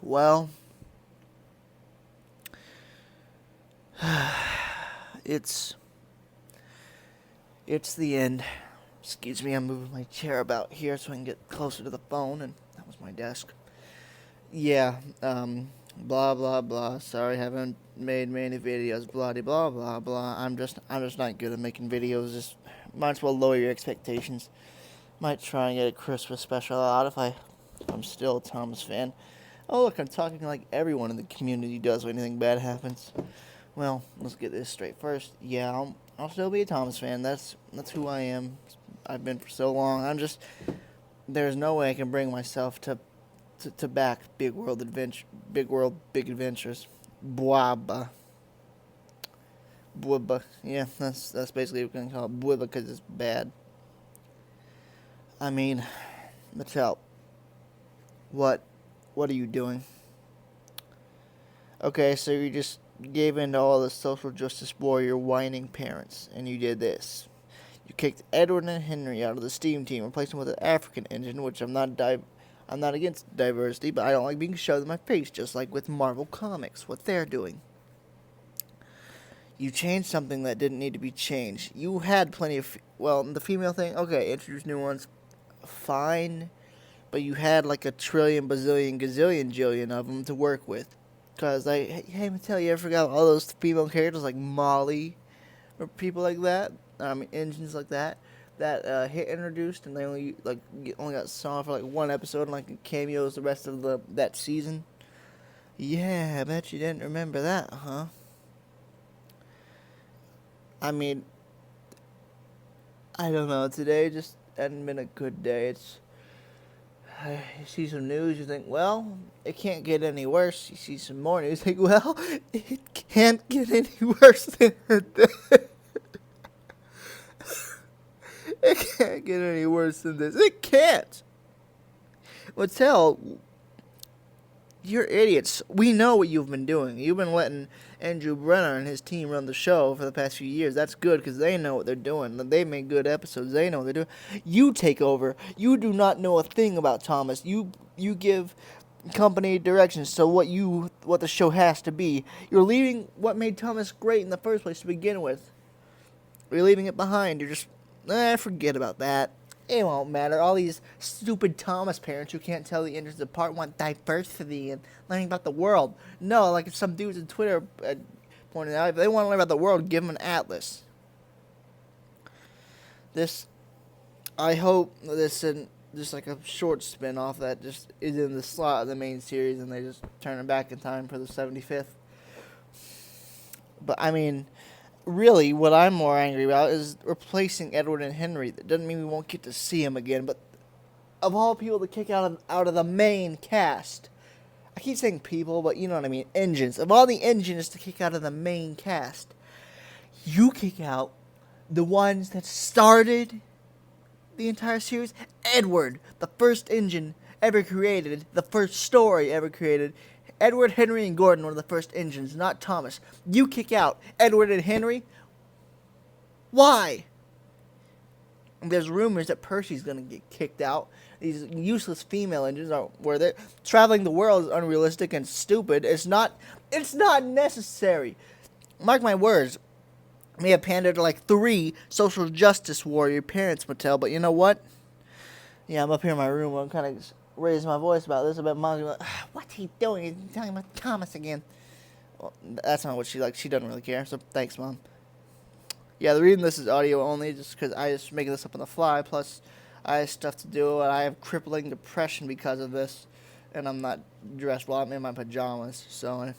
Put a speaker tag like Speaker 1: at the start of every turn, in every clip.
Speaker 1: Well, it's it's the end. Excuse me, I'm moving my chair about here so I can get closer to the phone, and that was my desk. Yeah, blah blah blah. Sorry, haven't made many videos. Blah blah blah blah. I'm just not good at making videos. Just might as well lower your expectations. Might try and get a Christmas special out if I'm still a Thomas fan. Oh look, I'm talking like everyone in the community does when anything bad happens. Well, let's get this straight first. Yeah, I'll still be a Thomas fan. That's who I am. I've been for so long. There's no way I can bring myself to back big adventures. Bwaba. Bwaba. Yeah, that's basically what we're gonna call it. Bwaba because it's bad. I mean, Mattel, what what are you doing? Okay, so you just gave in to all the social justice warrior whining parents, and you did this. You kicked Edward and Henry out of the STEAM team, replaced them with an African engine, which I'm not against diversity, but I don't like being shoved in my face, just like with Marvel Comics, what they're doing. You changed something that didn't need to be changed. You had plenty of, well, the female thing, okay, introduce new ones, fine, but you had like a trillion, bazillion, gazillion, jillion of them to work with. Because, hey, Mattel, you ever forgot all those female characters like Molly or people like that? I mean, engines like that hit introduced, and they only got saw for like one episode and like cameos the rest of that season. Yeah, I bet you didn't remember that, huh? I mean, I don't know. Today just hadn't been a good day. You see some news, you think, well, it can't get any worse. You see some more news, you think, well, it can't get any worse than that. It can't get any worse than this. It can't. Mattel, you're idiots. We know what you've been doing. You've been letting Andrew Brenner and his team run the show for the past few years. That's good because they know what they're doing. They make good episodes. They know what they're doing. You take over. You do not know a thing about Thomas. You give company directions to what the show has to be. You're leaving what made Thomas great in the first place to begin with. You're leaving it behind. You're just forget about that. It won't matter. All these stupid Thomas parents who can't tell the interests apart want diversity and learning about the world. No, like if some dudes on Twitter pointed out, if they want to learn about the world, give them an atlas. This, I hope this isn't just like a short spin-off that just is in the slot of the main series and they just turn it back in time for the 75th. But I mean, really, what I'm more angry about is replacing Edward and Henry. That doesn't mean we won't get to see him again, but of all people to kick out of the main cast, I keep saying people, but you know what I mean, engines. Of all the engines to kick out of the main cast, you kick out the ones that started the entire series. Edward, the first engine ever created, the first story ever created. Edward, Henry, and Gordon were the first engines, not Thomas. You kick out Edward and Henry? Why? There's rumors that Percy's going to get kicked out. These useless female engines are where they're traveling the world is unrealistic and stupid. It's not necessary. Mark my words. May have pandered to like 3 social justice warrior parents, Mattel, but you know what? Yeah, I'm up here in my room. I'm kind of raising my voice about this. About Mom, like, what's he doing? He's talking about Thomas again. Well, that's not what she likes. She doesn't really care. So thanks, Mom. Yeah, the reason this is audio only just because I just making this up on the fly. Plus, I have stuff to do, and I have crippling depression because of this. And I'm not dressed well. I'm in my pajamas, so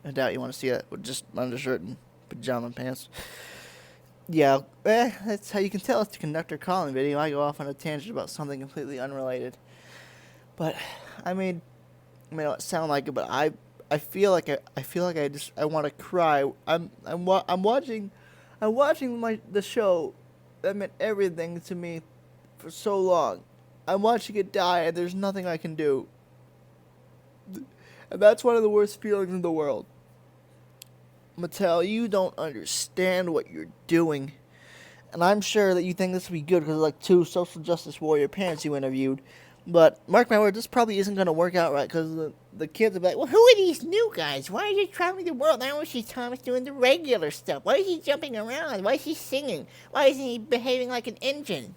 Speaker 1: I doubt you want to see it with just undershirt and pajama pants. Yeah, that's how you can tell it's the conductor calling video. I go off on a tangent about something completely unrelated. But I mean, it may not sound like it, but I feel like I want to cry. I'm watching the show that meant everything to me for so long. I'm watching it die, and there's nothing I can do. And that's one of the worst feelings in the world. Mattel, you don't understand what you're doing. And I'm sure that you think this would be good because like 2 social justice warrior parents you interviewed. But mark my words, this probably isn't going to work out right because the kids will be like, well, who are these new guys? Why are they traveling the world? I want to see Thomas doing the regular stuff. Why is he jumping around? Why is he singing? Why isn't he behaving like an engine?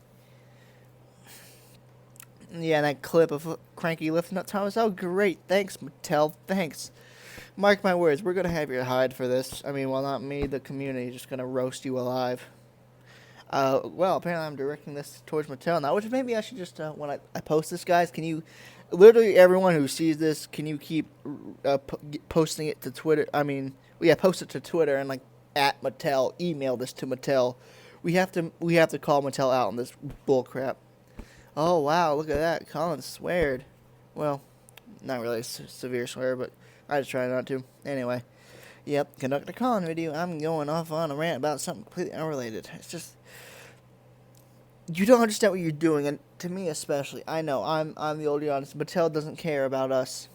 Speaker 1: Yeah, that clip of Cranky lifting up Thomas. Oh, great. Thanks, Mattel. Thanks. Mark my words, we're going to have your hide for this. I mean, well, not me, the community is just going to roast you alive. Well, apparently I'm directing this towards Mattel now, which maybe I should just, when I post this, guys, can you, literally everyone who sees this, can you keep posting it to Twitter? I mean, yeah, post it to Twitter and, like, at Mattel, email this to Mattel. We have to call Mattel out on this bullcrap. Oh, wow, look at that. Colin sweared. Well, not really a severe swear, but I just try not to. Anyway, yep, conduct a Colin video. I'm going off on a rant about something completely unrelated. It's just, you don't understand what you're doing, and to me especially, I know, I'm the older audience. Mattel doesn't care about us.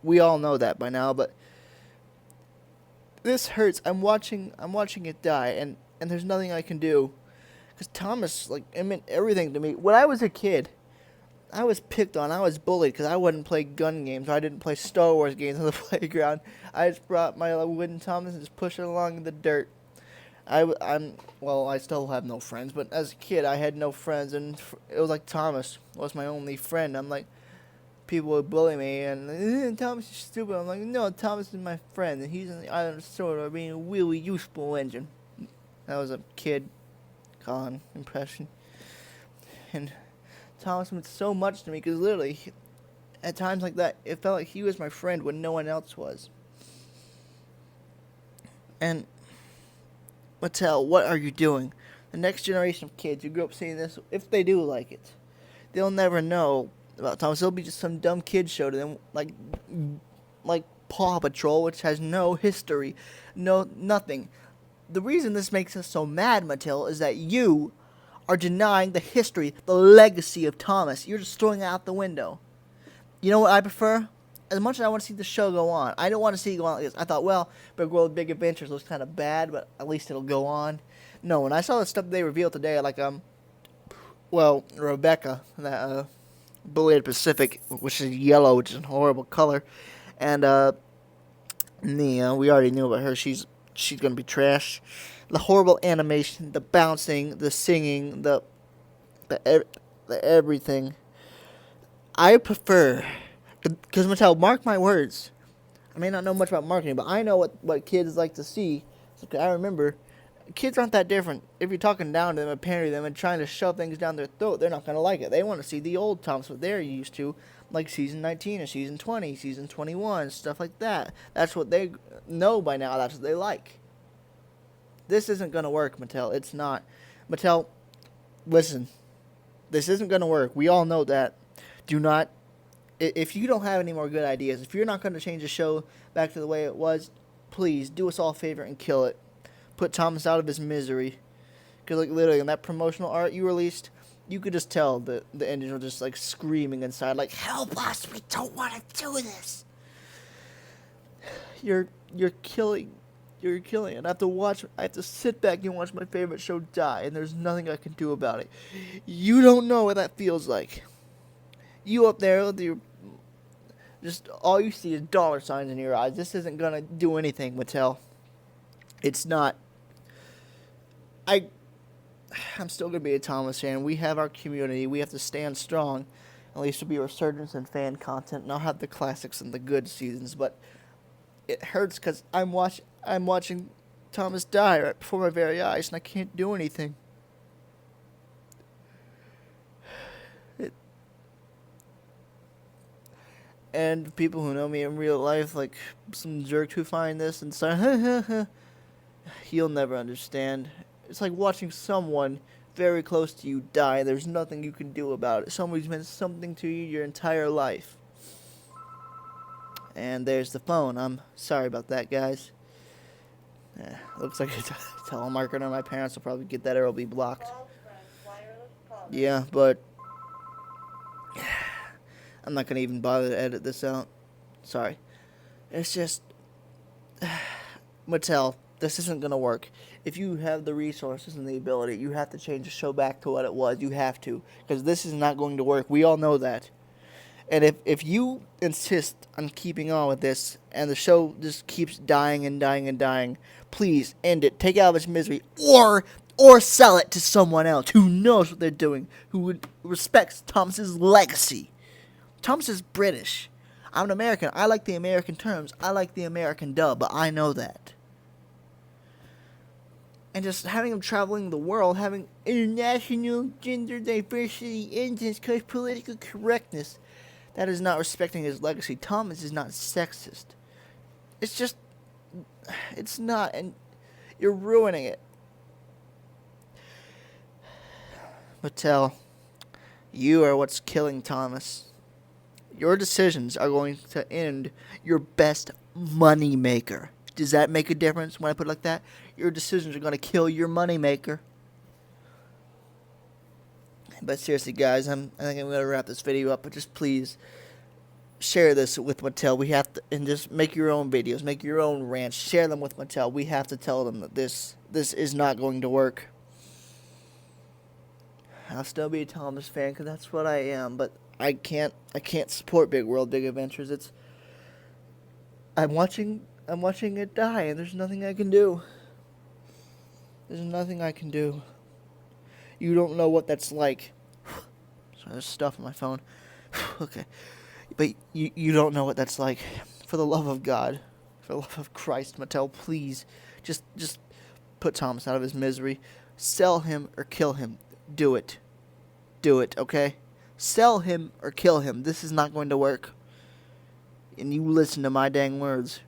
Speaker 1: We all know that by now, but this hurts. I'm watching it die, and there's nothing I can do. Because Thomas, like, it meant everything to me. When I was a kid, I was picked on. I was bullied because I wouldn't play gun games. Or I didn't play Star Wars games on the playground. I just brought my wooden Thomas and just pushed it along in the dirt. I still have no friends, but as a kid, I had no friends, and it was like Thomas was my only friend. I'm like, people would bully me, and Thomas is stupid. I'm like, no, Thomas is my friend, and he's in the island of Sword being a really useful engine. That was a kid Colin impression. And Thomas meant so much to me because literally, at times like that, it felt like he was my friend when no one else was. And Mattel, what are you doing? The next generation of kids who grew up seeing this, if they do like it, they'll never know about Thomas. It'll be just some dumb kid show to them, like Paw Patrol, which has no history, nothing. The reason this makes us so mad, Mattel, is that you are denying the history, the legacy of Thomas. You're just throwing it out the window. You know what I prefer? As much as I want to see the show go on, I don't want to see it go on like this. I thought, well, Big World Big Adventures looks kind of bad, but at least it'll go on. No, when I saw the stuff they revealed today, like, Rebecca, that, Bullied Pacific, which is yellow, which is a horrible color, and, Nia, we already knew about her. She's gonna be trash. The horrible animation, the bouncing, the singing, the everything. I prefer, because Mattel, mark my words, I may not know much about marketing, but I know what kids like to see. I remember, kids aren't that different. If you're talking down to them and pandering them and trying to shove things down their throat, they're not going to like it. They want to see the old Thomas, what they're used to, like Season 19 or Season 20, Season 21, stuff like that. That's what they know by now. That's what they like. This isn't going to work, Mattel. It's not. Mattel, listen. This isn't going to work. We all know that. Do not. If you don't have any more good ideas, if you're not going to change the show back to the way it was, please do us all a favor and kill it. Put Thomas out of his misery. Because, like, literally, in that promotional art you released, you could just tell the engine was just, like, screaming inside, like, help us, we don't want to do this. You're killing it. I have to sit back and watch my favorite show die, and there's nothing I can do about it. You don't know what that feels like. You up there with your, just all you see is dollar signs in your eyes. This isn't gonna do anything, Mattel. It's not. I'm still gonna be a Thomas fan. We have our community. We have to stand strong. At least there'll be a resurgence in fan content, and I'll have the classics and the good seasons. But it hurts because I'm watching Thomas die right before my very eyes, and I can't do anything. And people who know me in real life, like some jerk who find this and say, he'll never understand. It's like watching someone very close to you die. There's nothing you can do about it. Someone who's meant something to you your entire life. And there's the phone. I'm sorry about that, guys. Looks like it's a telemarketer. My parents will probably get that or it'll be blocked. Yeah, but I'm not going to even bother to edit this out. Sorry. It's just, Mattel, this isn't going to work. If you have the resources and the ability, you have to change the show back to what it was. You have to. Because this is not going to work. We all know that. And if you insist on keeping on with this and the show just keeps dying and dying and dying, please end it. Take it out of its misery, or sell it to someone else who knows what they're doing, who respects Thomas's legacy. Thomas is British. I'm an American. I like the American terms. I like the American dub, but I know that. And just having him traveling the world, having international gender diversity index because political correctness, that is not respecting his legacy. Thomas is not sexist. It's just, it's not, and you're ruining it. Mattel, you are what's killing Thomas. Your decisions are going to end your best money maker. Does that make a difference when I put it like that? Your decisions are going to kill your money maker. But seriously, guys, I think I'm going to wrap this video up. But just please share this with Mattel. We have to, and just make your own videos, make your own rants. Share them with Mattel. We have to tell them that this is not going to work. I'll still be a Thomas fan because that's what I am. But I can't support Big World, Big Adventures. I'm watching it die, and there's nothing I can do. There's nothing I can do. You don't know what that's like. Sorry, there's stuff on my phone. Okay. But you don't know what that's like. For the love of God, for the love of Christ, Mattel, please, just put Thomas out of his misery. Sell him or kill him. Do it. Do it, okay? Sell him or kill him. This is not going to work. And you listen to my dang words.